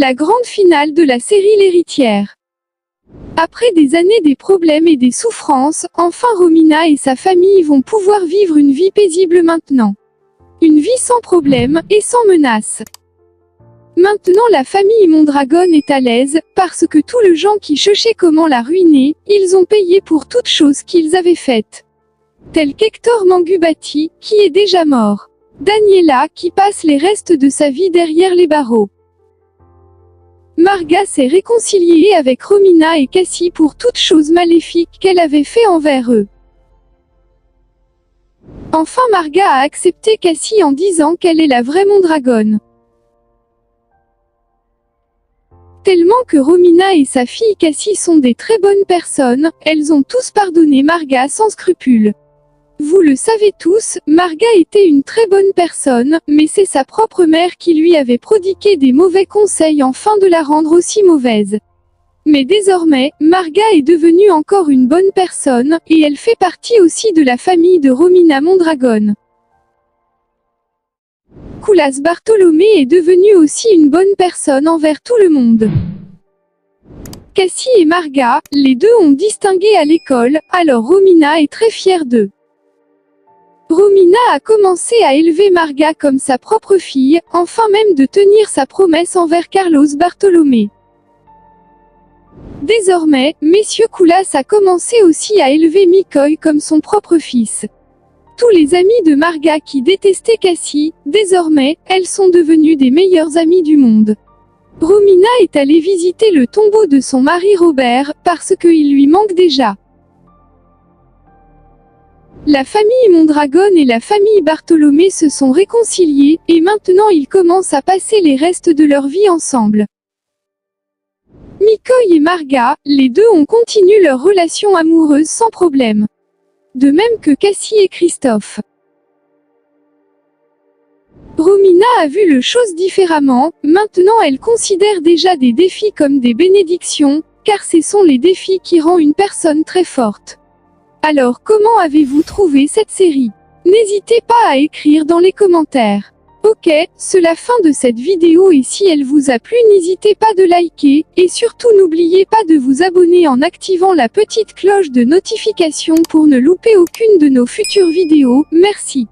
La grande finale de la série L'Héritière. Après des années des problèmes et des souffrances, enfin Romina et sa famille vont pouvoir vivre une vie paisible maintenant. Une vie sans problème et sans menace. Maintenant la famille Mondragon est à l'aise, parce que tous les gens qui cherchaient comment la ruiner, ils ont payé pour toutes choses qu'ils avaient faites. Tel qu'Hector Mangubati, qui est déjà mort. Daniela, qui passe les restes de sa vie derrière les barreaux. Marga s'est réconciliée avec Romina et Cassie pour toutes choses maléfiques qu'elle avait fait envers eux. Enfin Marga a accepté Cassie en disant qu'elle est la vraie Mondragon. Tellement que Romina et sa fille Cassie sont des très bonnes personnes, elles ont tous pardonné Marga sans scrupule. Vous le savez tous, Marga était une très bonne personne, mais c'est sa propre mère qui lui avait prodigué des mauvais conseils afin de la rendre aussi mauvaise. Mais désormais, Marga est devenue encore une bonne personne, et elle fait partie aussi de la famille de Romina Mondragon. Kulas Bartolomé est devenu aussi une bonne personne envers tout le monde. Cassie et Marga, les deux ont distingué à l'école, alors Romina est très fière d'eux. Romina a commencé à élever Marga comme sa propre fille, enfin même de tenir sa promesse envers Carlos Bartolomé. Désormais, Monsieur Kulas a commencé aussi à élever Mikoy comme son propre fils. Tous les amis de Marga qui détestaient Cassie, désormais, elles sont devenues des meilleures amies du monde. Romina est allée visiter le tombeau de son mari Robert, parce qu'il lui manque déjà. La famille Mondragon et la famille Bartolomé se sont réconciliés, et maintenant ils commencent à passer les restes de leur vie ensemble. Mikoy et Marga, les deux ont continué leur relation amoureuse sans problème. De même que Cassie et Christophe. Romina a vu les choses différemment, maintenant elle considère déjà des défis comme des bénédictions, car ce sont les défis qui rendent une personne très forte. Alors comment avez-vous trouvé cette série? N'hésitez pas à écrire dans les commentaires. Ok, c'est la fin de cette vidéo et si elle vous a plu n'hésitez pas de liker, et surtout n'oubliez pas de vous abonner en activant la petite cloche de notification pour ne louper aucune de nos futures vidéos, merci.